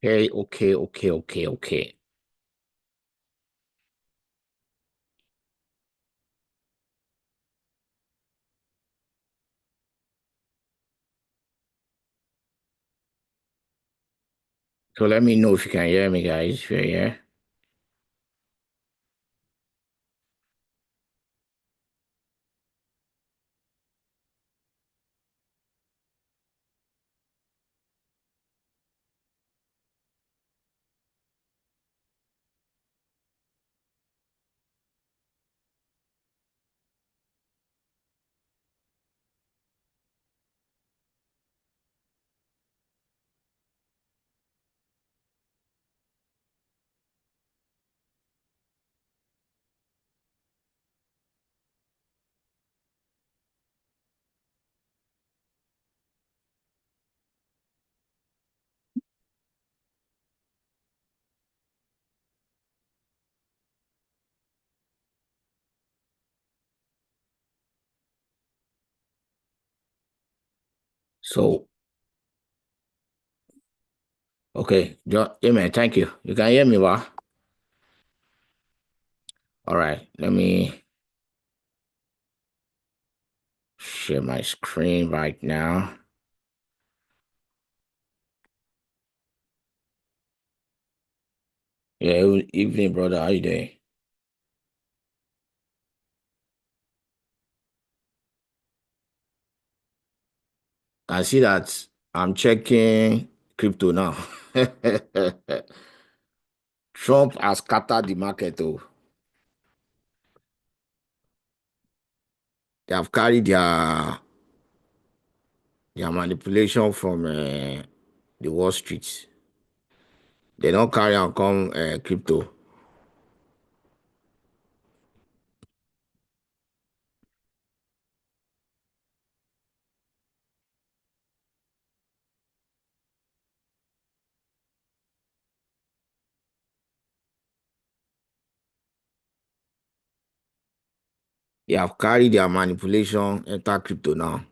Okay. So let me know if you can hear me, guys. If you're here. So, okay, Amen. Thank you. You can hear me, wa? All right. Let me share my screen right now. Yeah, evening, brother. How you doing? I see that I'm checking crypto now. Trump has scattered the market. Oh, they have carried their manipulation from the Wall Street. They don't carry and come crypto. They have carried their manipulation enter crypto now.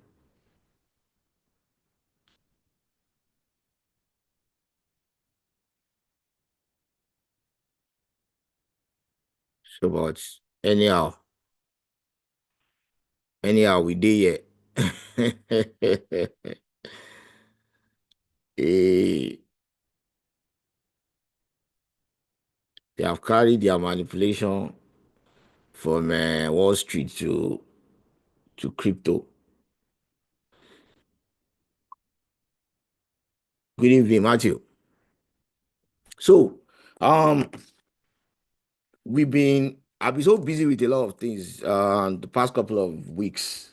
So, but anyhow, we did here. Eh, they have carried their manipulation from Wall Street to crypto. Good evening, Matthew. So, um, I've been so busy with a lot of things the past couple of weeks.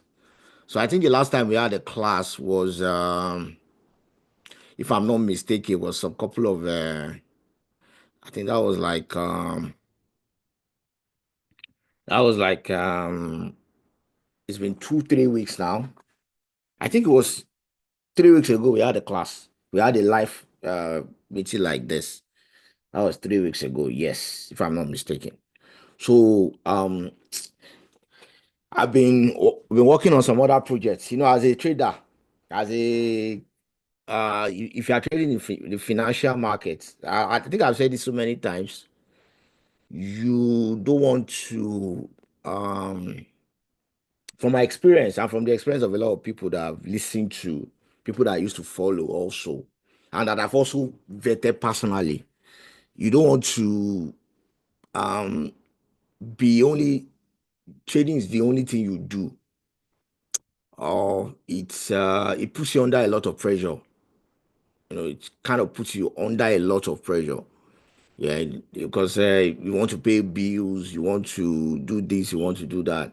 So I think the last time we had a class was, if I'm not mistaken, was a couple of, I think that was like, it's been 2, 3 weeks now. I think it was 3 weeks ago we had a class. We had a live meeting like this. That was 3 weeks ago, yes, if I'm not mistaken. So I've been working on some other projects. As a trader, as a if you are trading in the financial markets, I think I've said this so many times. You don't want to, um, from my experience and from the experience of a lot of people that I've listened to, people that I used to follow also, and that I've also vetted personally. You don't want to um be only trading is the only thing you do, or it puts you under a lot of pressure. It kind of puts you under a lot of pressure. Yeah, because you want to pay bills, you want to do this, you want to do that,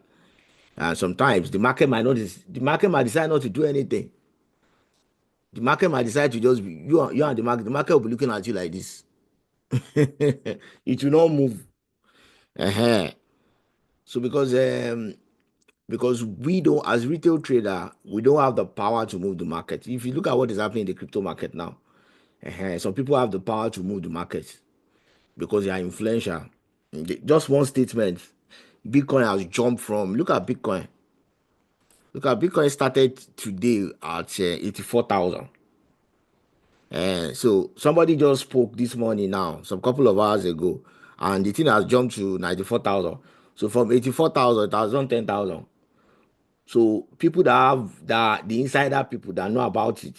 and sometimes the market might decide not to do anything. The market might decide to just be you and the market. The market will be looking at you like this. It will not move. uh So because we don't, as retail trader, we don't have the power to move the market. If you look at what is happening in the crypto market now, some people have the power to move the market because they are influential. Just one statement, Bitcoin has jumped from. Look at Bitcoin. Look at Bitcoin started today at 84,000. So somebody just spoke this morning now, some couple of hours ago, and the thing has jumped to 94,000. So from 84,000, it has done 10,000. So people that have that the insider people that know about it,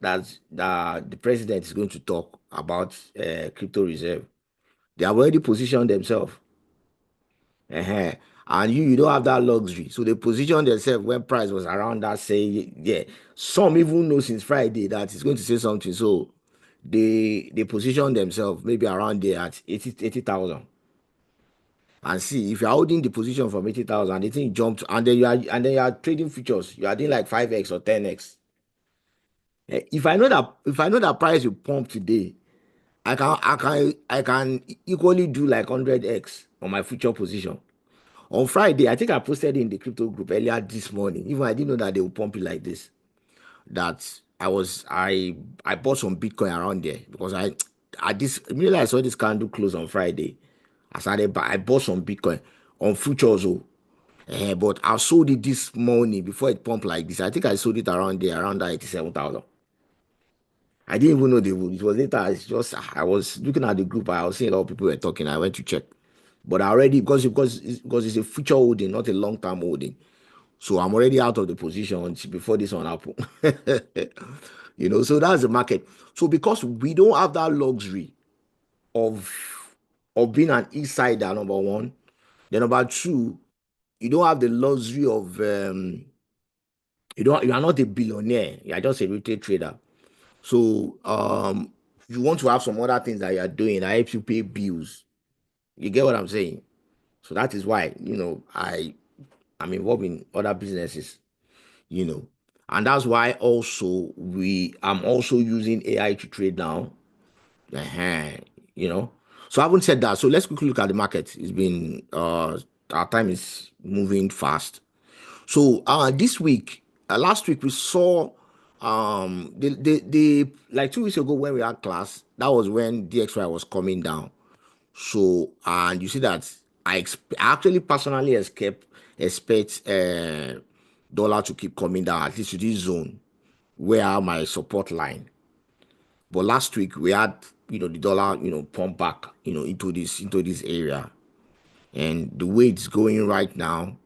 that the president is going to talk about crypto reserve. They have already positioned themselves. uh And you don't have that luxury. So they position themselves when price was around that, say, yeah. Some even know since Friday that it's going to say something. So they position themselves maybe around there at 80,000. And see, if you're holding the position from 80,000, the thing jumped, and then you are trading futures, you are doing like 5x or 10x. If I know that price will pump today, I can equally do like 100x on my future position. On Friday, I think I posted in the crypto group earlier this morning. Even I didn't know that they would pump it like this. That I bought some Bitcoin around there because I this immediately I saw this candle close on Friday. I bought some Bitcoin on futures. Oh, but I sold it this morning before it pumped like this. I think I sold it around there, around that 87,000. I didn't even know they would. It was later. It's just I was looking at the group. I was seeing a lot of people were talking. I went to check, but I already because it's a future holding, not a long term holding. So I'm already out of the position before this one happened. So that's the market. So because we don't have that luxury of being an insider, number one. Then number two, you don't have the luxury of you are not a billionaire. You are just a retail trader. So you want to have some other things that you are doing that helps you pay bills. You get what I'm saying? So that is why, I'm involved in other businesses, you know. And that's why also I'm also using AI to trade now. uh you know. So having said that, so let's quickly look at the market. It's been our time is moving fast. So this week, last week we saw the like 2 weeks ago when we had class, that was when DXY was coming down. So and you see that I actually personally expect dollar to keep coming down at least to this zone where my support line. But last week we had the dollar pump back into this area, and the way it's going right now,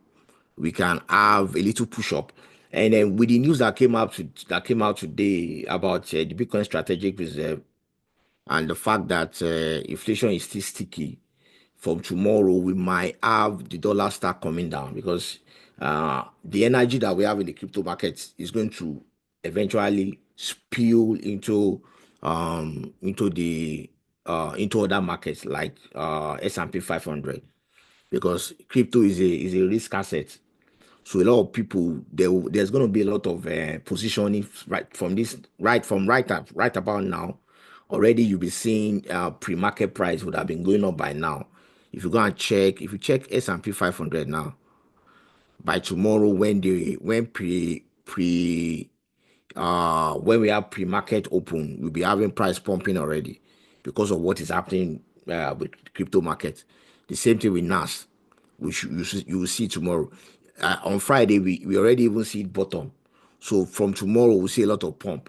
we can have a little push up. And then with the news that came out today about the Bitcoin strategic reserve and the fact that inflation is still sticky, from tomorrow we might have the dollar start coming down because the energy that we have in the crypto markets is going to eventually spill into other markets like S&P 500, because crypto is a risk asset. So a lot of people there's going to be a lot of positioning right about now. Already you'll be seeing pre-market price would have been going up by now. If you check S&P 500 now, by tomorrow when we have pre-market open, we'll be having price pumping already because of what is happening with the crypto market. The same thing with NAS, which you will see tomorrow. On Friday, we already even see it bottom. So from tomorrow, we'll see a lot of pump.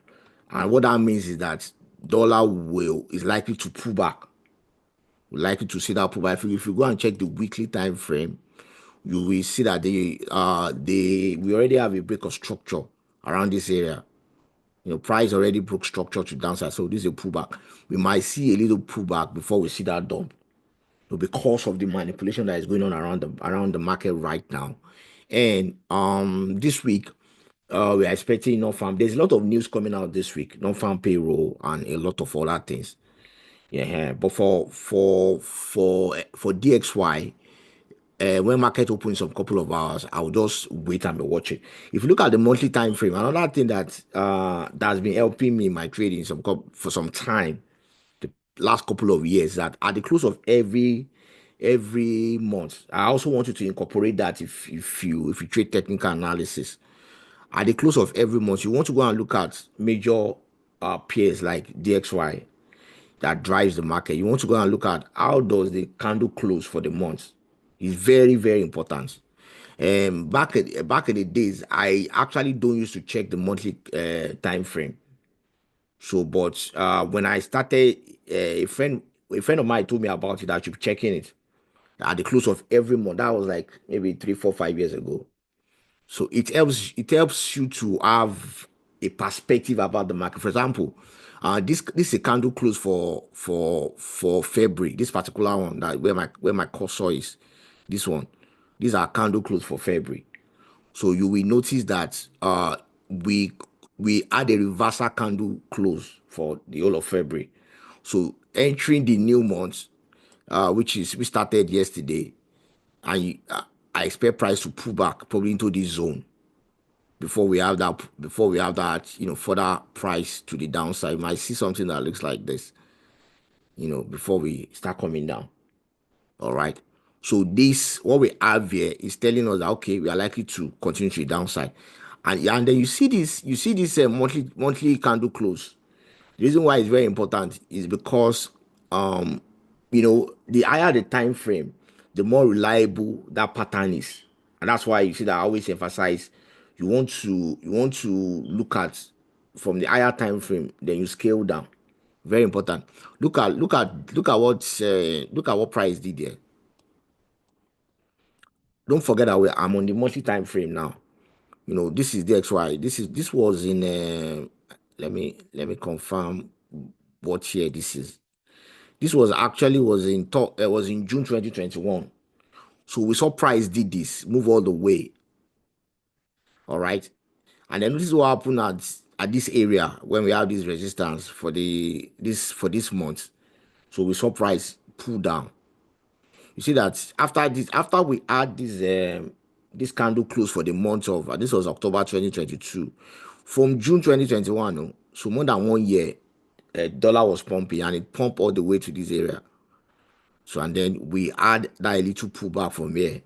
And what that means is that dollar will is likely to pull back. We're likely to see that pullback. If you go and check the weekly time frame, you will see that we already have a break of structure around this area. Price already broke structure to downside, so this is a pullback. We might see a little pullback before we see that dump, because of the manipulation that is going on around the market right now. And this week, we are expecting non-farm. There's a lot of news coming out this week, non-farm payroll and a lot of other things. Yeah, but for DXY, when market opens some couple of hours, I'll just wait and be watching. If you look at the monthly time frame, another thing that's been helping me in my trading for some time, the last couple of years, that at the close of every month, I also want you to incorporate that if you trade technical analysis. At the close of every month, you want to go and look at major peers like DXY that drives the market. You want to go and look at how does the candle close for the month. It's very, very important. Back in the days, I actually don't used to check the monthly time frame. So, but when I started, a friend of mine told me about it. I should be checking it at the close of every month. That was like maybe 3, 4, 5 years ago. So it helps you to have a perspective about the market. For example, this is a candle close for February. This particular one, that where my cursor is, this one. These are candle close for February. So you will notice that we we had a reversal candle close for the whole of February. So entering the new month, we started yesterday, and I expect price to pull back probably into this zone before we have that further price to the downside. We might see something that looks like this, before we start coming down. All right. So this what we have here is telling us that okay, we are likely to continue to the downside, and then you see this monthly candle close. The reason why it's very important is because the higher the time frame, the more reliable that pattern is, and that's why you see that I always emphasize you want to look at from the higher time frame, then you scale down. Very important. Look at what price did there. Don't forget that I'm on the monthly time frame now. This is the XY. This was in let me confirm what year this is. This was in June 2021. So we saw price did this, move all the way. All right. And then this is what happened at this area when we have this resistance for this month. So we saw price pull down. You see that after we had this candle close for the month of this was October 2022. From June 2021, so more than 1 year, dollar was pumping, and it pumped all the way to this area. So and then we had that a little pullback from here,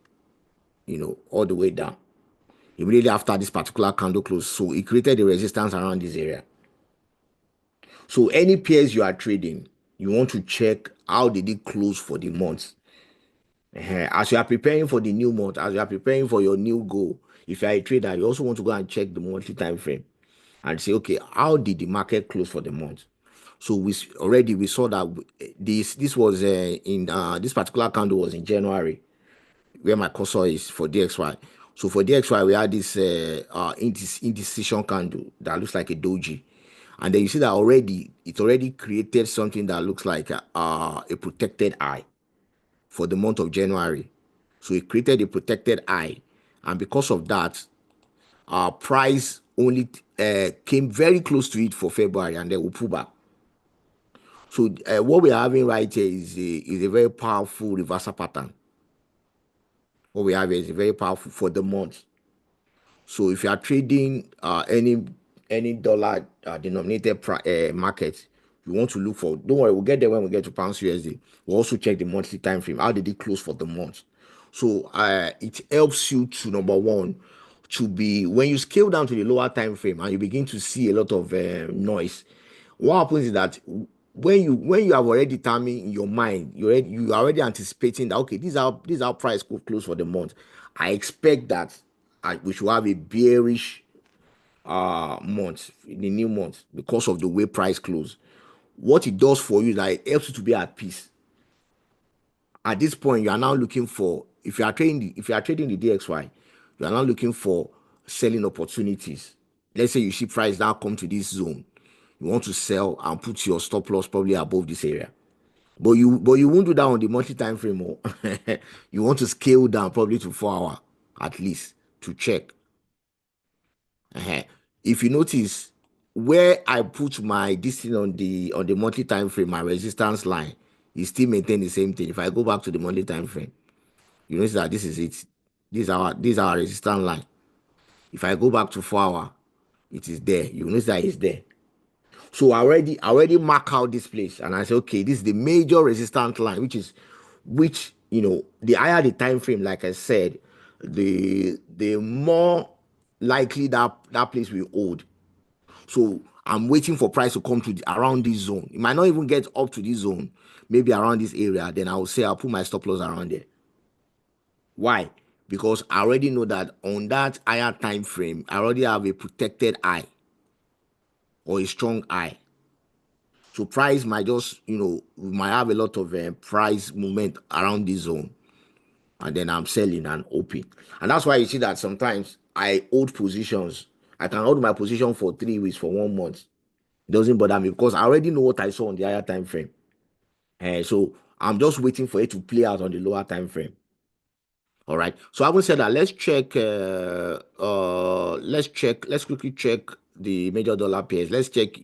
all the way down. Immediately after this particular candle close, so it created a resistance around this area. So any pairs you are trading, you want to check how did it close for the month. As you are preparing for the new month, as you are preparing for your new goal, if you are a trader, you also want to go and check the monthly time frame and say, okay, how did the market close for the month? So we saw that this was in this particular candle was in January, where my cursor is for DXY. So for DXY, we had this indecision candle that looks like a doji. And then you see that it already created something that looks like a protected eye for the month of January. So it created a protected eye. And because of that, our price only came very close to it for February, and then we pull back. So what we're having right here is a very powerful reversal pattern. What we have here is very powerful for the month. So if you are trading any dollar denominated market, you want to look for. Don't worry, we'll get there when we get to pounds USD. We'll also check the monthly time frame. How did it close for the month? So it helps you to, number one, to be when you scale down to the lower time frame and you begin to see a lot of noise. What happens is that when you have already determined in your mind, you are already anticipating that okay, this is how price could close for the month. I expect that we should have a bearish month in the new month because of the way price close. What it does for you is that it helps you to be at peace. At this point, you are now looking for, if you are trading the DXY, you are now looking for selling opportunities. Let's say you see price now come to this zone, you want to sell and put your stop loss probably above this area. But you won't do that on the monthly time frame. You want to scale down probably to 4 hour at least to check. uh If you notice where I put my this thing on the monthly time frame, my resistance line is still maintain the same thing. If I go back to the monthly time frame, you notice that this is it. This is our resistance line. If I go back to 4 hour, it is there. You notice that it's there. So I already mark out this place, and I say, okay, this is the major resistance line, which the higher the time frame, like I said, the more likely that place will hold. So I'm waiting for price to come to around this zone. It might not even get up to this zone, maybe around this area. Then I will say I'll put my stop loss around there. Why? Because I already know that on that higher time frame, I already have a protected eye or a strong eye. So price might just, we might have a lot of price movement around this zone, and then I'm selling and open. And that's why you see that sometimes I hold positions. I can hold my position for 3 weeks, for 1 month. It doesn't bother me because I already know what I saw on the higher time frame. So I'm just waiting for it to play out on the lower time frame. All right. So having said that, let's check. Let's check. Let's quickly check the major dollar pairs. Let's check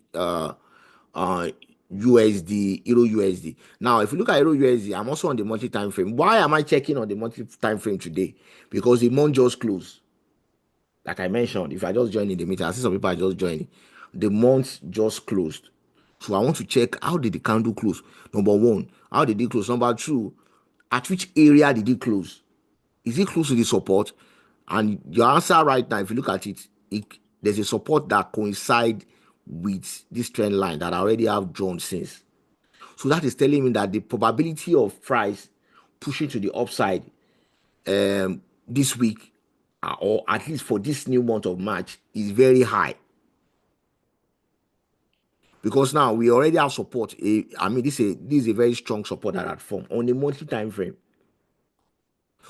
USD, Euro USD. Now, if you look at Euro USD, I'm also on the monthly time frame. Why am I checking on the monthly time frame today? Because the month just closed. Like I mentioned, if I just join in the meeting, I see some people are just joining. The month just closed. So I want to check, how did the candle close? Number one, how did it close? Number two, at which area did it close? Is it close to the support? And your answer right now, if you look at it, there's a support that coincides with this trend line that I already have drawn since. So that is telling me that the probability of price pushing to the upside this week, or at least for this new month of March, is very high. Because now we already have support. This is a very strong support that had formed on the monthly time frame.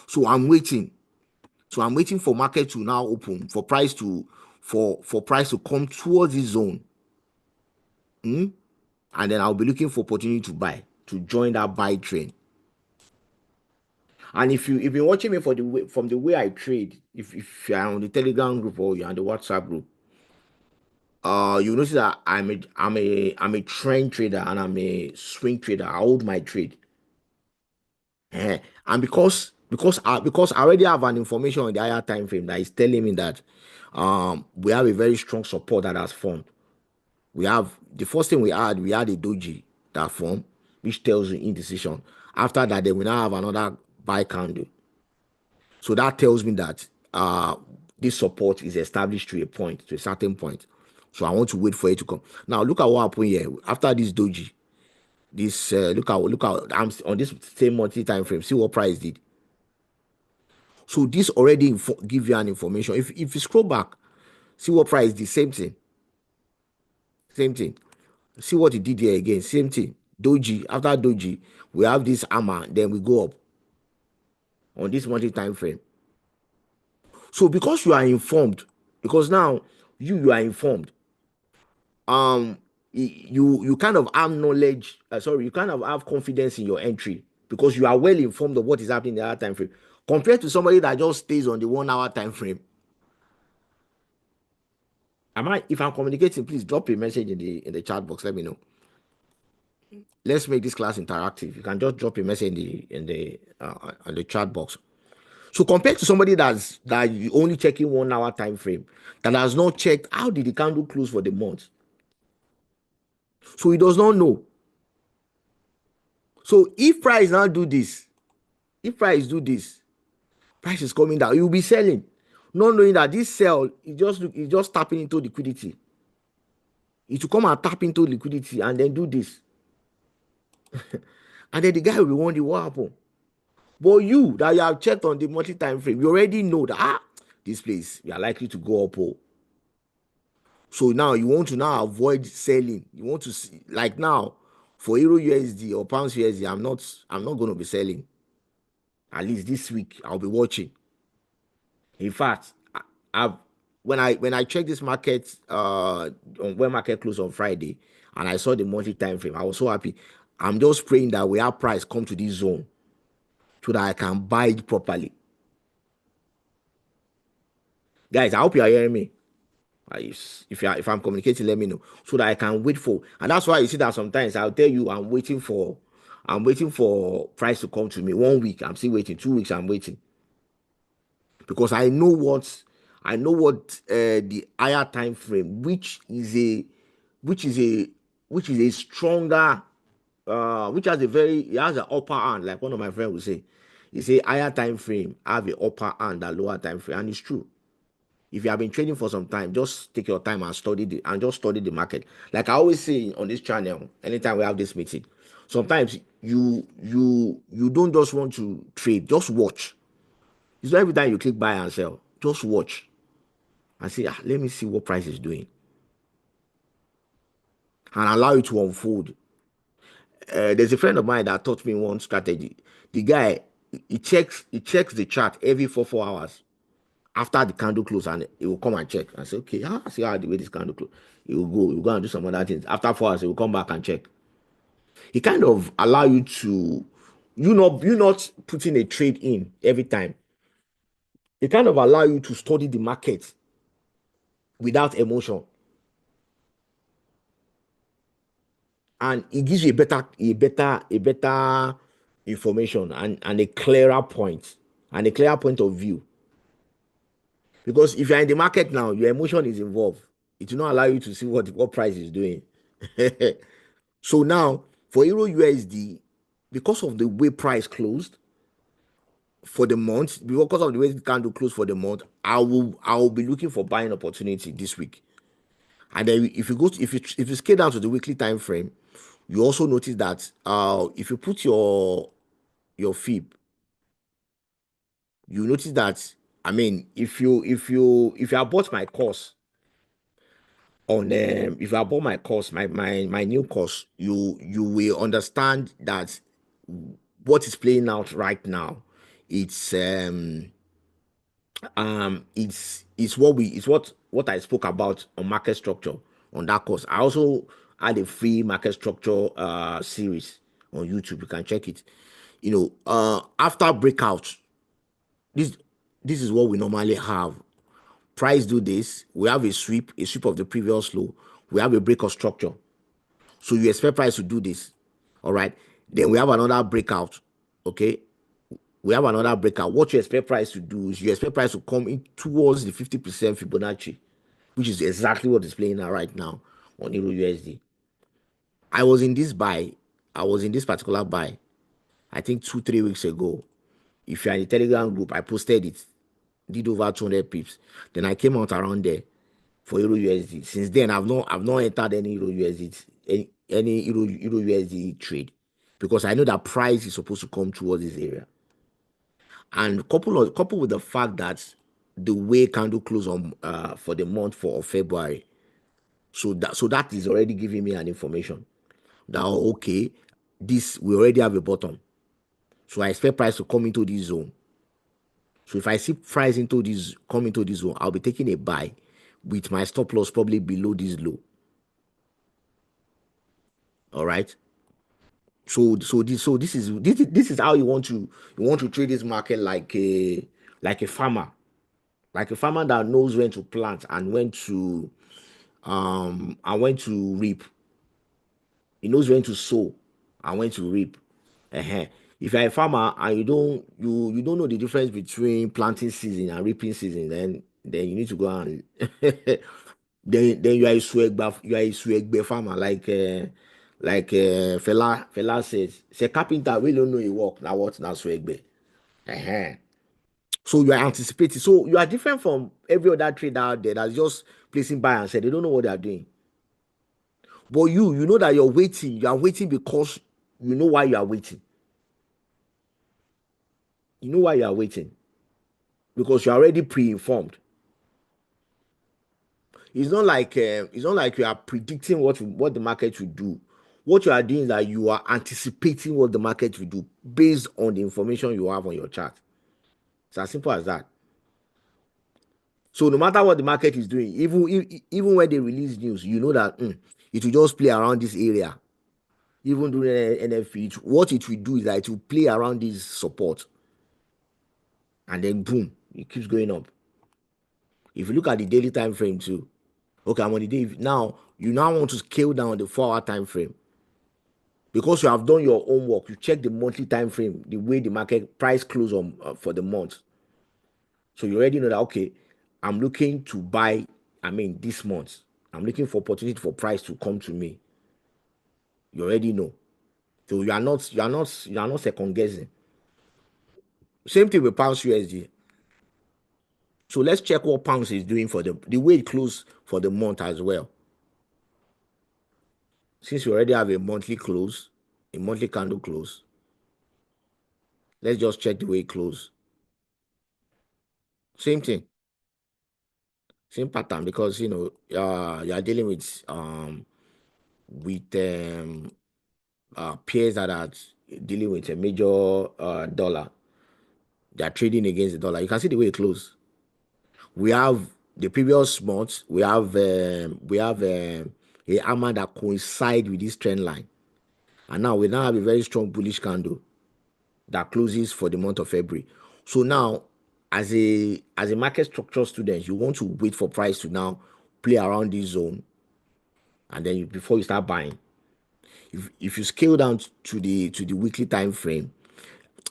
So I'm waiting. So I'm waiting for market to now open, for price to come towards this zone. And then I'll be looking for opportunity to buy, to join that buy train. And if you've been watching me from the way I trade, if you're on the Telegram group or you're on the WhatsApp group, you notice that I'm a trend trader and I'm a swing trader. I hold my trade. And because I already have an information on the higher time frame that is telling me that we have a very strong support that has formed. We have the first thing we had a doji that formed, which tells you indecision. After that, then we now have another buy candle. So that tells me that this support is established to a certain point. So I want to wait for it to come. Now look at what happened here after this doji. This look at I'm on this same monthly time frame. See what price did. So this already give you an information. If you scroll back, see what price did. Same thing. See what it did here again. Same thing. Doji. After doji, we have this hammer. Then we go up on this monthly time frame. So because you are informed, because now you are informed, you kind of have knowledge. You kind of have confidence in your entry because you are well informed of what is happening in the other time frame compared to somebody that just stays on the 1 hour time frame. If I'm communicating, please drop a message in the chat box. Let me know. Let's make this class interactive. You can just drop a message in the chat box. So compared to somebody that you only checking 1 hour time frame, that has not checked how did the candle close for the month, so he does not know. So if price now do this, price is coming down, you'll be selling, not knowing that this sell is just tapping into liquidity. It will come and tap into liquidity and then do this. And then the guy will be wondering what happened. But you that you have checked on the monthly time frame, you already know that this place you are likely to go up. So now you want to now avoid selling. You want to see, like now for Euro USD or Pounds USD, I'm not going to be selling. At least this week I'll be watching. In fact, when I checked this market when market closed on Friday and I saw the monthly time frame, I was so happy. I'm just praying that we have price come to this zone so that I can buy it properly. Guys, I hope you are hearing me. If I'm communicating, let me know so that I can wait for. And that's why you see that sometimes I'll tell you I'm waiting for price to come to me. 1 week I'm still waiting. 2 weeks I'm waiting because I know what the higher time frame, which is a stronger, which has it has an upper hand, like one of my friends would say. He say higher time frame have an upper hand than lower time frame, and it's true. If you have been trading for some time, just take your time and study the market. Like I always say on this channel, anytime we have this meeting, sometimes you don't just want to trade, just watch. It's not every time you click buy and sell, just watch and say, let me see what price is doing. and allow it to unfold. There's a friend of mine that taught me one strategy. The guy, he checks the chart every 4 hours after the candle close, and he will come and check and say, okay, see how the way this candle close. He will go and do some other things. After 4 hours, he will come back and check. He kind of allow you to, you not putting a trade in every time. It kind of allow you to study the market without emotion, and it gives you a better information, and a clearer point of view. Because if you're in the market now, your emotion is involved. It will not allow you to see what price is doing. So now for Euro USD, because of the way price closed for the month, because of the way the candle closed for the month, I will be looking for buying opportunity this week. And then if you scale down to the weekly time frame, you also notice that if you put your fib, you notice that, I mean, if you have bought my course on if I bought my course, my new course, you will understand that what is playing out right now, it's it's what I spoke about on market structure on that course. I also had a free market structure series on YouTube. You can check it. After breakout, this this is what we normally have. Price do this. We have a sweep of the previous low. We have a break of structure. So you expect price to do this. All right. Then we have another breakout. Okay. We have another breakout. What you expect price to do is you expect price to come in towards the 50% Fibonacci, which is exactly what is playing out right now on Euro USD. I was in this buy. I was in this particular buy, I think 2-3 weeks ago. If you're in the Telegram group, I posted it. Did over 200 pips. Then I came out around there for Euro USD. Since then, I've not entered any Euro USD, any Euro USD trade, because I know that price is supposed to come towards this area. And couple with the fact that the way candle close on for the month of February, so that is already giving me an information that, okay, this we already have a bottom. So I expect price to come into this zone. So if I see price come into this zone, I'll be taking a buy with my stop loss probably below this low. All right. So this is how you want to trade this market, like a farmer, that knows when to plant and when to reap. He knows when to sow and when to reap. uh If you're a farmer and you don't know the difference between planting season and reaping season, then you need to go and then you are a swegbe farmer, like fella says. Say carpenter we don't know e work. Now what now swegbe? uh So you are anticipating. So you are different from every other trader out there that's just placing buy and sell. They don't know what they are doing. But you know that you're waiting. You are waiting because you know why you are waiting. You know why you are waiting, because you're already pre-informed. It's not like you are predicting what the market will do. What you are doing is that you are anticipating what the market will do based on the information you have on your chart. It's as simple as that. So no matter what the market is doing, even when they release news, you know that it will just play around this area. Even during NFP, what it will do is that it will play around this support, and then boom, it keeps going up. If you look at the daily time frame too, okay, I'm on the day now. You now want to scale down the 4 hour time frame because you have done your homework. You check the monthly time frame, the way the market price close on for the month. So you already know that, okay, I'm looking to buy. I mean, this month, I'm looking for opportunity for price to come to me. You already know. So you are not second guessing. Same thing with pounds USD. So let's check what pounds is doing for the way it closed for the month as well. Since we already have a monthly candle close, let's just check the way it closed. Same thing, same pattern, because you are dealing with with peers that are dealing with a major dollar. They are trading against the dollar. You can see the way it closed. We have the previous month. We have a hammer that coincide with this trend line, and now we now have a very strong bullish candle that closes for the month of February. So now, as a market structure student, you want to wait for price to now play around this zone, and then before you start buying. If you scale down to the weekly time frame,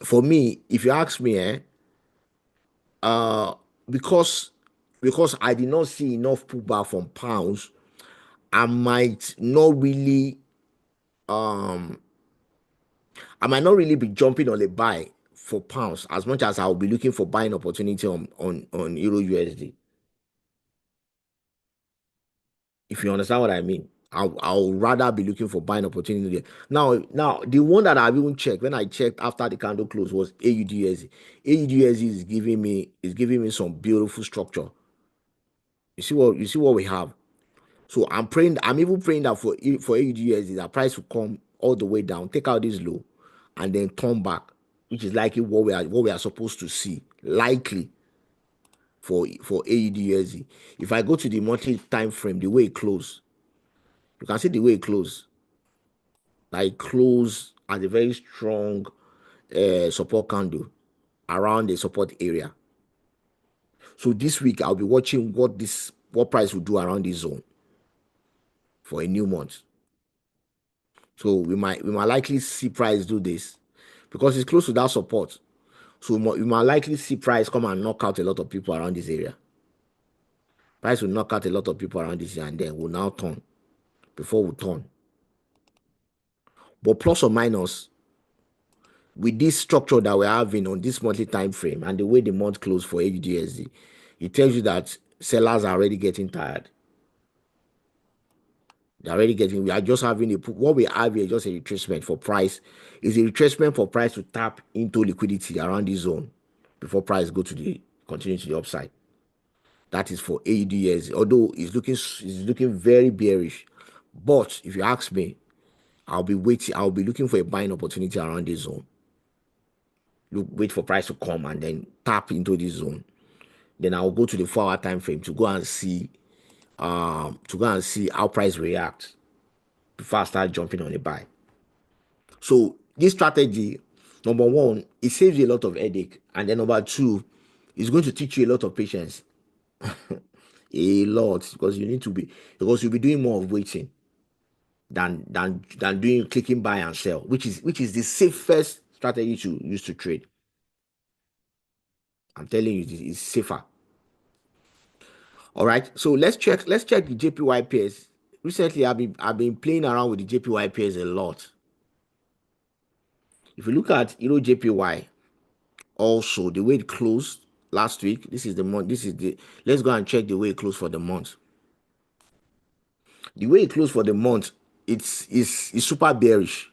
for me, if you ask me, uh, because I did not see enough pullback from pounds, I might not really be jumping on a buy for pounds as much as I'll be looking for buying opportunity on Euro USD. If you understand what I mean, I'll rather be looking for buying opportunity there. Now the one that I've even checked when I checked after the candle close was AUDUSD. AUDUSD is giving me some beautiful structure. You see what we have. So I'm even praying that for AUDUSD that price will come all the way down, take out this low, and then turn back, which is likely what we are supposed to see. Likely for AUDUSD. If I go to the monthly time frame, the way it closed, you can see the way it closed. Like close at a very strong support candle around the support area. So this week I'll be watching what price will do around this zone for a new month. So we might likely see price do this because it's close to that support. So we might likely see price come and knock out a lot of people around this area. Price will knock out a lot of people around this area, and then we'll now turn before we turn. But plus or minus, with this structure that we're having on this monthly time frame and the way the month closed for AUDUSD, it tells you that sellers are already getting tired. We are just having what we have here is just a retracement for price. Is a retracement for price to tap into liquidity around this zone before price continue to the upside. That is for AUDUSD, although it's looking very bearish. But if you ask me, I'll be looking for a buying opportunity around this zone. Wait for price to come and then tap into this zone. Then I'll go to the 4-hour time frame to go and see how price reacts before I start jumping on a buy. So this strategy, number one, it saves you a lot of headache, and then number two, it's going to teach you a lot of patience. A lot, because you'll be doing more of waiting than doing clicking buy and sell, which is the safest strategy to use to trade. I'm telling you, it's safer. All right, so let's check the JPY pairs. Recently, I've been playing around with the JPY pairs a lot. If you look at Euro JPY, also the way it closed last week, this is the month. Let's go and check the way it closed for the month. The way it closed for the month, it's super bearish.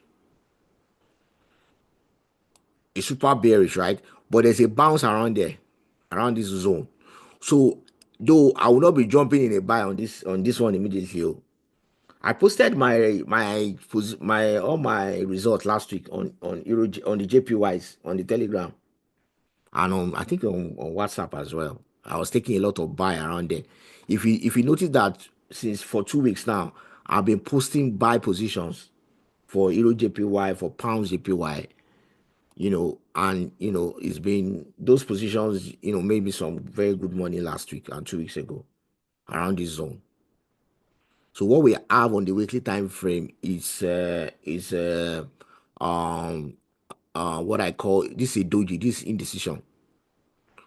It's super bearish, right? But there's a bounce around there, around this zone. So though I will not be jumping in a buy on this one immediately. I posted my all my results last week on the JPYs on the Telegram and I think on WhatsApp as well. I was taking a lot of buy around there. If you notice that since for 2 weeks now, I've been posting buy positions for Euro JPY, for pounds JPY, and it's been those positions, made me some very good money last week and 2 weeks ago around this zone. So what we have on the weekly time frame is what I call this is a doji, this indecision.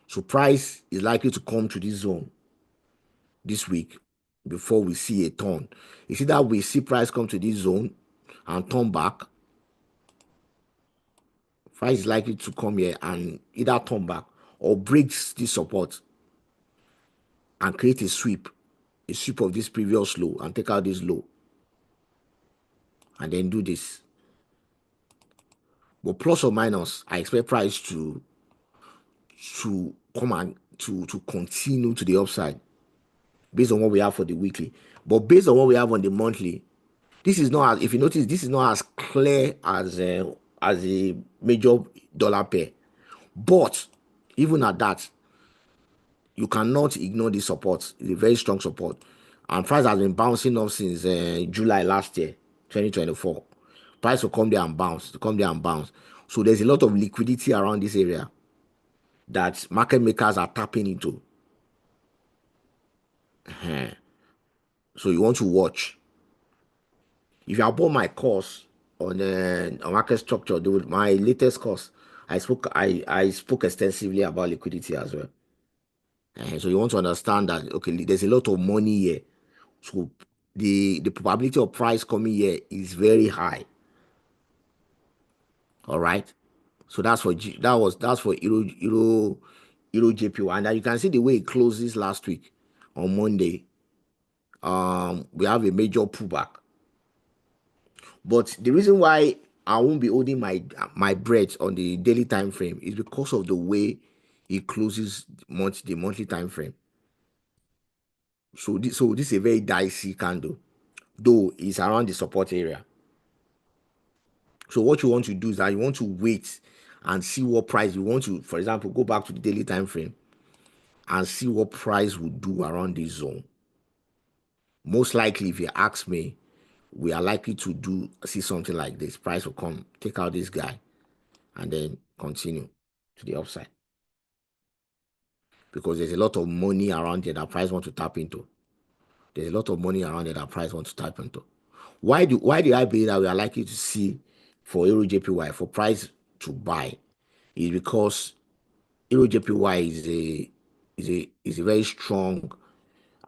So price is likely to come to this zone this week before we see a turn. You see that we see price come to this zone and turn back. Price is likely to come here and either turn back or breaks this support and create a sweep of this previous low and take out this low and then do this. But plus or minus, I expect price to come and to continue to the upside based on what we have for the weekly. But based on what we have on the monthly, This is not as, if you notice, this is not as clear as a major dollar pair. But even at that, you cannot ignore the support. It's a very strong support. And price has been bouncing up since July last year, 2024. Price will come there and bounce, come there and bounce. So there's a lot of liquidity around this area that market makers are tapping into. So you want to watch. If you have bought my course on market structure, my latest course, I spoke extensively about liquidity as well. So you want to understand that okay, there's a lot of money here. So the probability of price coming here is very high. All right. So that's for that's for Euro JPY, and you can see the way it closes last week on Monday. We have a major pullback. But the reason why I won't be holding my breath on the daily time frame is because of the way it closes the monthly time frame. So this is a very dicey candle, though it's around the support area. So what you want to do is that you want to wait and see what price you want to, for example, go back to the daily time frame and see what price will do around this zone. Most likely, if you ask me, we are likely to see something like this. Price will come, take out this guy, and then continue to the upside. Because there's a lot of money around there that price want to tap into. There's a lot of money around there that price want to tap into. Why do I believe that we are likely to see for Euro JPY for price to buy? Is because Euro JPY is a very strong,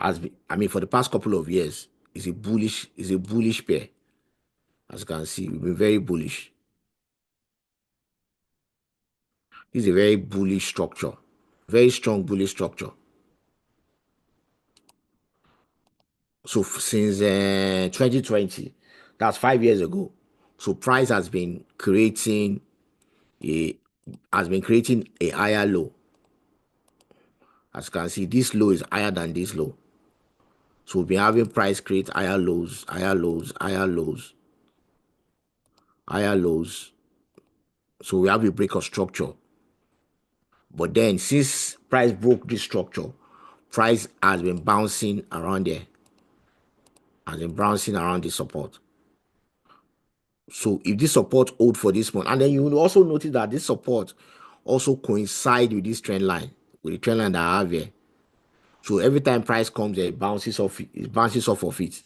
for the past couple of years is a bullish pair. As you can see, we've been very bullish. This is a very bullish structure, very strong bullish structure. So since 2020, that's 5 years ago. So price has been creating a higher low. As you can see, this low is higher than this low. So we've been having price create higher lows, higher lows, higher lows, higher lows. So we have a break of structure. But then since price broke this structure, price has been bouncing around there, has been bouncing around the support. So if this support hold for this month, and then you will also notice that this support also coincide with this trend line, with the trend line that I have here. So every time price comes here, it bounces off of it.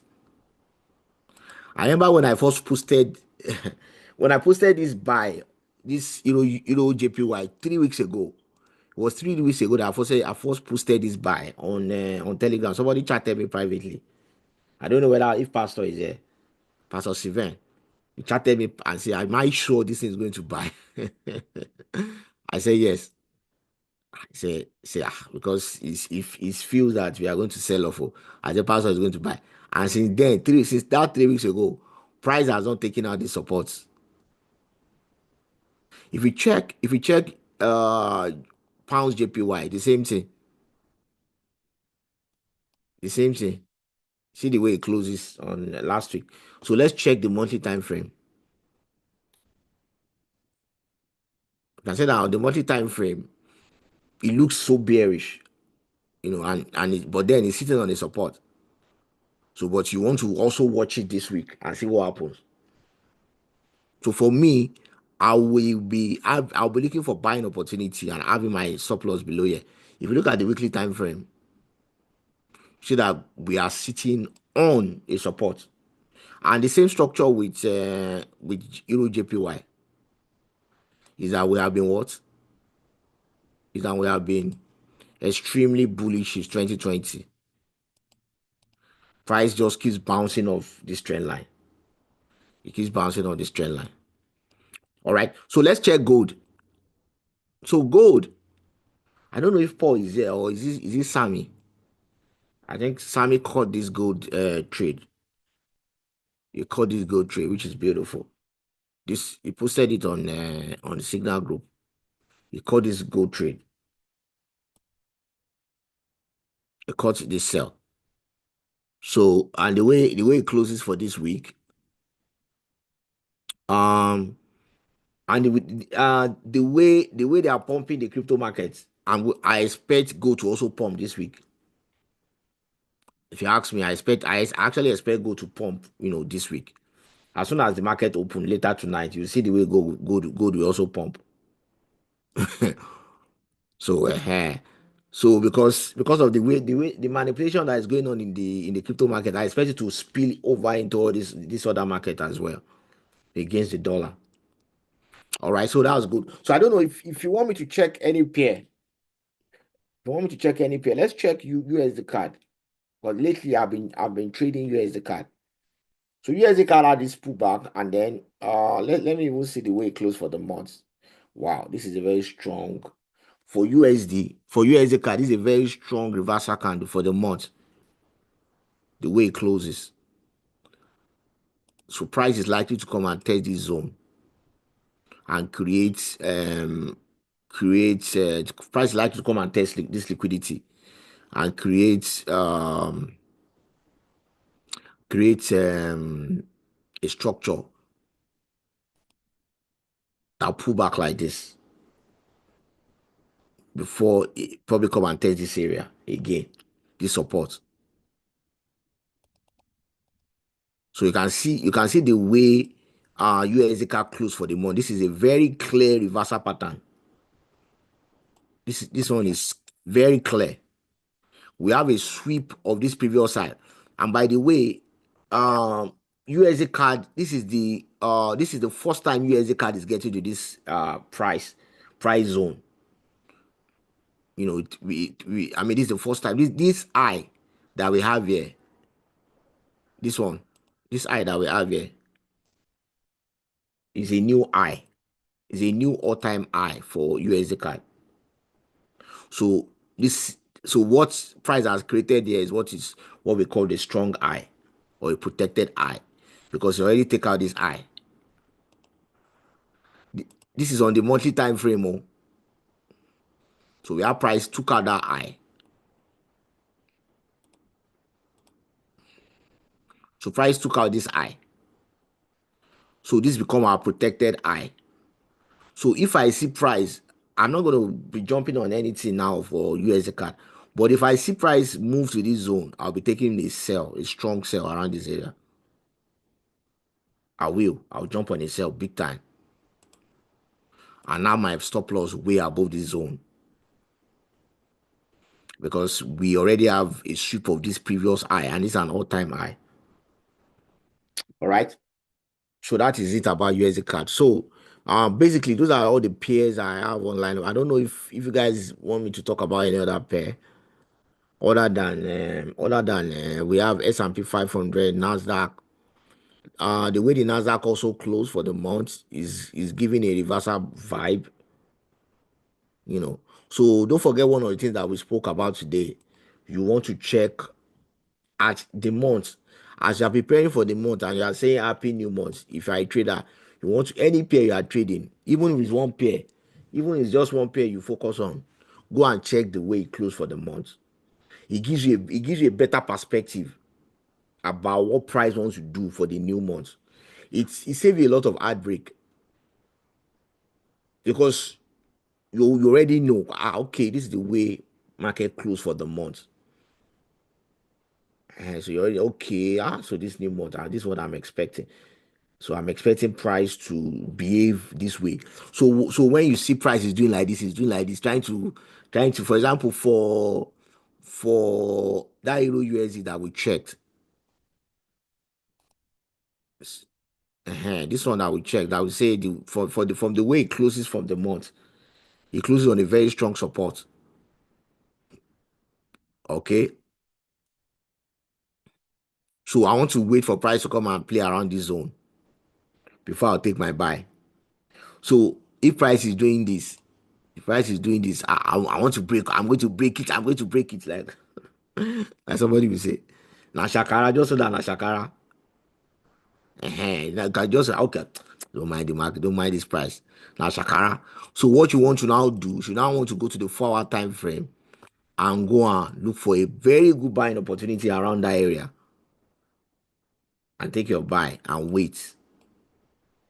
I remember when I first posted when I posted this buy, this Euro JPY 3 weeks ago. It was 3 weeks ago that I first posted this buy on Telegram. Somebody chatted me privately. I don't know whether if Pastor is there, Pastor Sylvain. He chatted me and said, "Am I sure this is going to buy?" I said yes. Say because it feels that we are going to sell off. As the pastor is going to buy, and since that 3 weeks ago, price has not taken out the supports. If you check pounds JPY, the same thing. The same thing. See the way it closes on last week. So let's check the monthly time frame. I said that on the monthly time frame, it looks so bearish, but then it's sitting on the support. So, but you want to also watch it this week and see what happens. So for me, I'll be looking for buying opportunity and having my surplus below here. If you look at the weekly time frame, see that we are sitting on a support, and the same structure with Euro JPY is that we have been what? Is that we have been extremely bullish since 2020. Price just keeps bouncing off this trend line. It keeps bouncing on this trend line. All right. So let's check gold. So gold, I don't know if Paul is there or is this Sammy? I think Sammy caught this gold trade. He caught this gold trade, which is beautiful. He posted it on the Signal group. He caught this gold trade. He caught this sell. So and the way it closes for this week Um, and the way they are pumping the crypto markets, and I expect gold to also pump this week. If you ask me, I actually expect gold to pump, this week. As soon as the market open later tonight, you see the way gold will also pump. So so because of the way the manipulation that is going on in the crypto market, I expect it to spill over into all this other market as well against the dollar. All right, so that was good. So I don't know if you want me to check any pair. If you want me to check any pair, let's check USD card. But lately I've been trading USD card. So USD card had this pullback, and then let me even see the way it closed for the month. Wow, this is a very strong for USD card. This is a very strong reversal candle for the month. The way it closes, so price is likely to come and test this zone and create price is likely to come and test this liquidity and create a structure that pull back like this before it probably come and test this area again, this support. So you can see the way USD card close for the month. This is a very clear reversal pattern. This one is very clear. We have a sweep of this previous side, and by the way, USD card. This is the first time USD card is getting to this price zone. I mean, this is the first time. This eye that we have here, this one, this eye that we have here is a new eye. Is a new all-time high for USD card. So this, so what price has created here is what we call the strong eye or a protected eye, because you already take out this eye. This is on the monthly time frame. Oh. So we have price took out that eye. So price took out this eye. So this become our protected eye. So if I see price, I'm not going to be jumping on anything now for USD card. But if I see price move to this zone, I'll be taking a strong sell around this area. I will. I'll jump on a sell big time. And now my stop loss way above this zone. Because we already have a sweep of this previous high, and it's an all-time high. All right. So that is it about USD card. So basically those are all the pairs I have online. I don't know if you guys want me to talk about any other pair other than we have S&P 500, Nasdaq. The way the Nasdaq also closed for the month is giving a reversal vibe. So don't forget one of the things that we spoke about today. You want to check at the month as you are preparing for the month and you are saying happy new month. If you are a trader, you want any pair you are trading, even if it's one pair, even if it's just one pair you focus on, go and check the way it closed for the month. It gives you a better perspective about what price wants to do for the new month. It saves you a lot of heartbreak because you already know, okay, this is the way market close for the month. So you're already okay. So this new month, this is what I'm expecting. So I'm expecting price to behave this way. So when you see price is doing like this, it's doing like this, trying to, for example, for that Euro USD that we checked, this one that we checked, that we say from the way it closes from the month, it closes on a very strong support. Okay. So I want to wait for price to come and play around this zone before I take my buy. So if price is doing this, I want to break. I'm going to break it. I'm going to break it. Like somebody will say, na shakara, just so that na shakara. Like I just okay. Don't mind the market. Don't mind this price. Na shakara. So what you want to now do? You now want to go to the 4-hour time frame and go and look for a very good buying opportunity around that area and take your buy and wait.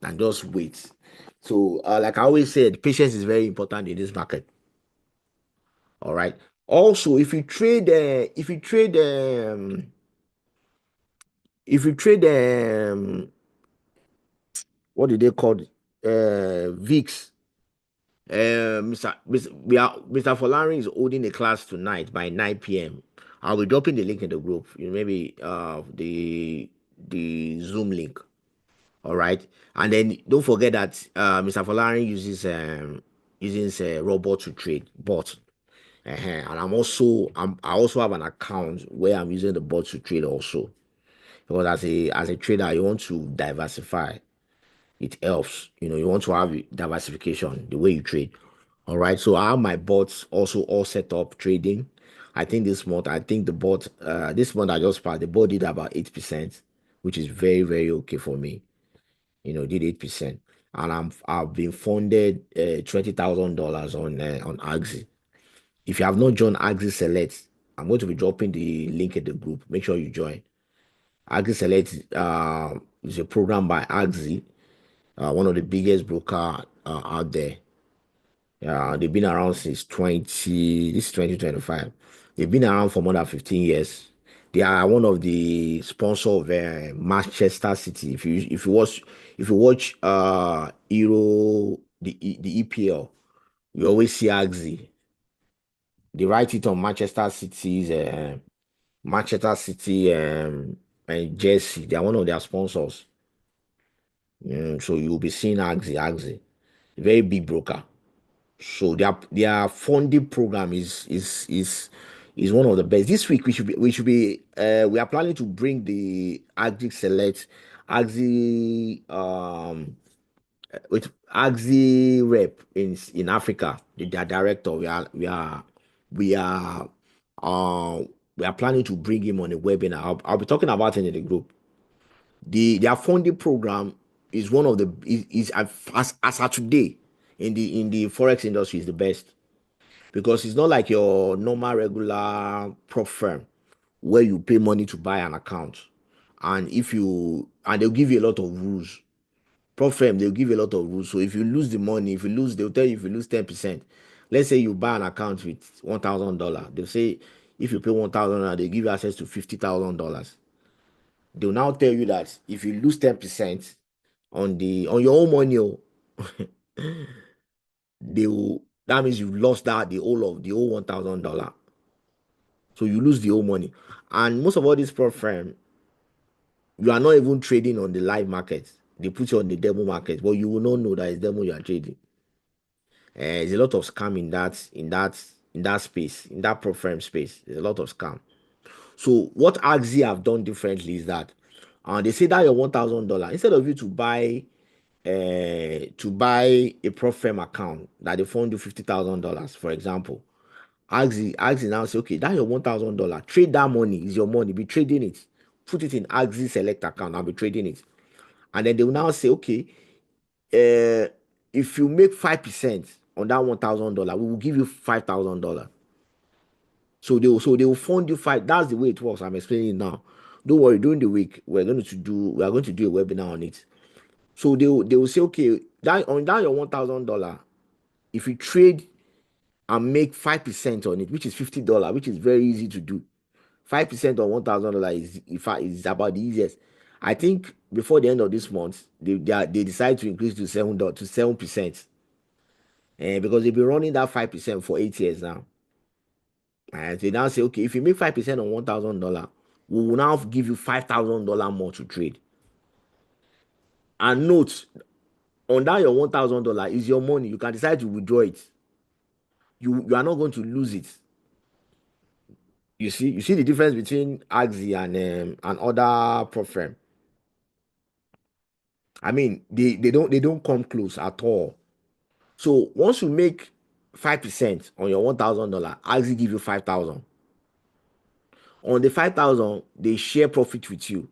and just wait. So, like I always said, patience is very important in this market. All right. Also, if you trade, what do they call it? VIX. Mr. Folarin is holding a class tonight by 9 p.m. I'll be dropping the link in the group. Maybe the Zoom link. All right, and then don't forget that Mr. Folarin uses a robot to trade bot. And I also have an account where I'm using the bot to trade also, because as a trader you want to diversify. It helps. You want to have diversification the way you trade. All right. So I have my bots also all set up trading. I think the bot this month I just passed, the bot did about 8%, which is very, very okay for me. Did 8%. And I've been funded $20,000 on Axie. If you have not joined Axie Select, I'm going to be dropping the link in the group. Make sure you join. Axie Select is a program by Axie, one of the biggest broker out there. They've been around since this is 2025. They've been around for more than 15 years. They are one of the sponsor of Manchester City. If you watch Euro the EPL, you always see Axie. They write it on Manchester City and Jersey. They are one of their sponsors. So you'll be seeing Axie, very big broker. So their funding program is one of the best. This week we are planning to bring the Agri Select Agri with Agri rep in Africa, their director. We are uh we are planning to bring him on a webinar. I'll be talking about it in the group. Their funding program is one of the is as of today in the forex industry is the best, because it's not like your normal regular prop firm where you pay money to buy an account, and they'll give you a lot of rules. Prop firm, they'll give you a lot of rules. So if you lose the money, they'll tell you if you lose 10%. Let's say you buy an account with $1,000, they'll say if you pay $1,000, they give you access to $50,000. They'll now tell you that if you lose 10% on your own money, that means you've lost the whole $1,000. So you lose the whole money. And most of all these prop firm, you are not even trading on the live market. They put you on the demo market, but you will not know that it's demo you are trading. There's a lot of scam in that space, in that prop firm space. There's a lot of scam. So what Axie have done differently is that they say that your $1,000, instead of you to buy a prop firm account that they fund you $50,000, for example. Axie now say, okay, that your $1,000, trade that money, is your money, be trading it, put it in Axie Select account, I'll be trading it. And then they will now say, okay, if you make 5% on that $1,000, we will give you $5,000. So they will fund you five. That's the way it works. I'm explaining now. Don't worry, during the week, we are going to do a webinar on it. So they will say, okay, that your $1,000, if you trade and make 5% on it, which is $50, which is very easy to do. 5% on $1,000 is, in fact, is about the easiest. I think before the end of this month, they decide to increase to 7%. Because they've been running that 5% for 8 years now. And they now say, okay, if you make 5% on $1,000, we will now give you $5,000 more to trade. And note, on that your $1,000 is your money. You can decide to withdraw it. You are not going to lose it. You see the difference between Axie and other prop firm. I mean, they don't come close at all. So once you make 5% on your $1,000, Axie give you 5,000. On the 5,000, they share profit with you.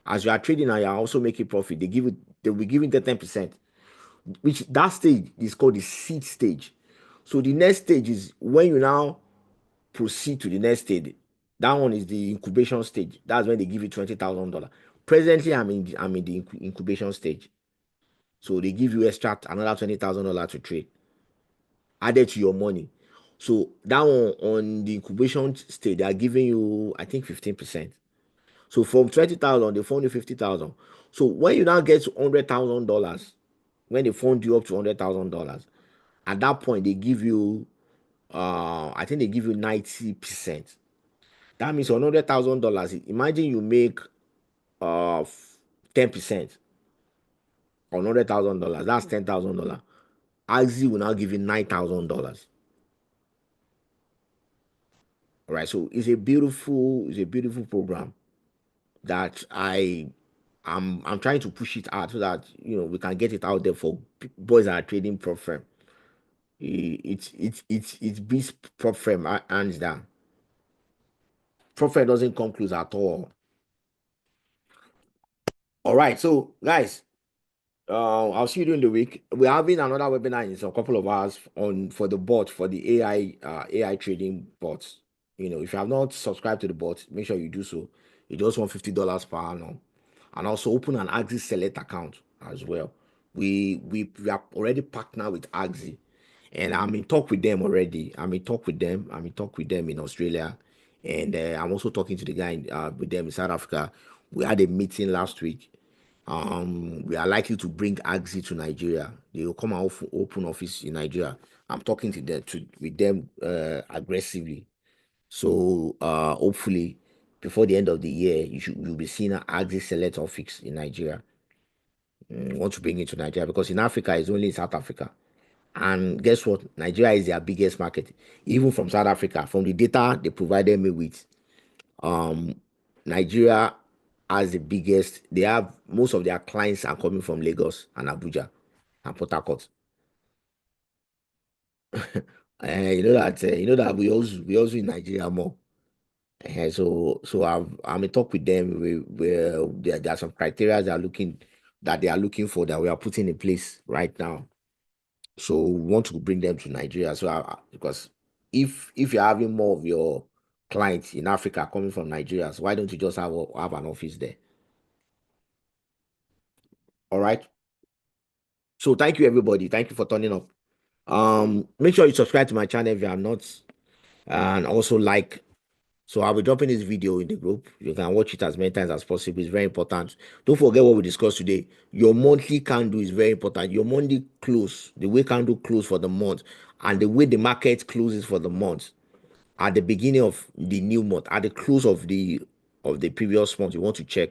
As you are trading and you are also making profit, they will be giving the 10%, which that stage is called the seed stage. So the next stage is when you now proceed to the next stage. That one is the incubation stage. That's when they give you $20,000. Presently, I'm in the incubation stage. So they give you extra another $20,000 to trade added to your money. So that one on the incubation stage, they are giving you, I think, 15%. So from 20,000, they fund you 50,000. So when you now get to $100,000, when they fund you up to $100,000, at that point they give you, I think they give you 90%. That means $100,000. Imagine you make 10% on $100,000. That's $10,000. Axie will now give you $9,000. All right, so it's a beautiful program that I'm trying to push it out so that we can get it out there for boys that are trading prop firm. It beats prop firm hands down. Prop firm doesn't come close at all. All right, so guys, I'll see you during the week. We're having another webinar in a couple of hours on for the bot for the AI trading bots. If you have not subscribed to the bot, make sure you do so. You just want $50 per annum, and also open an Axie Select account as well. We are already partnered with Axie, and I'm in talk with them already. I'm in talk with them in Australia, and I'm also talking to the guy with them in South Africa. We had a meeting last week. We are likely to bring Axie to Nigeria. They will come out open office in Nigeria. I'm talking to them with them aggressively. So hopefully before the end of the year, you'll be seeing an Axie Select office in Nigeria. Want to bring it to Nigeria because in Africa it's only in South Africa. And guess what? Nigeria is their biggest market. Even from South Africa, from the data they provided me with, um, Nigeria has the biggest. They have most of their clients are coming from Lagos and Abuja and Port Harcourt. You know that we also in Nigeria more. So I'm in talk with them. There are some criteria they are looking for that we are putting in place right now. So we want to bring them to Nigeria. So because if you're having more of your clients in Africa coming from Nigeria, so why don't you just have an office there? All right. So thank you everybody. Thank you for turning up. Make sure you subscribe to my channel if you are not, and also like. So I'll be dropping this video in the group. You can watch it as many times as possible. It's very important. Don't forget what we discussed today. Your monthly candle is very important. Your monthly close, the way candle close for the month, and the way the market closes for the month at the beginning of the new month, at the close of the previous month, you want to check.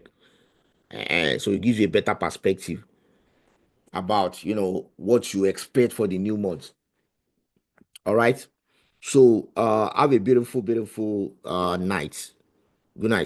And so it gives you a better perspective about what you expect for the new month. All right. So have a beautiful, beautiful night. Good night.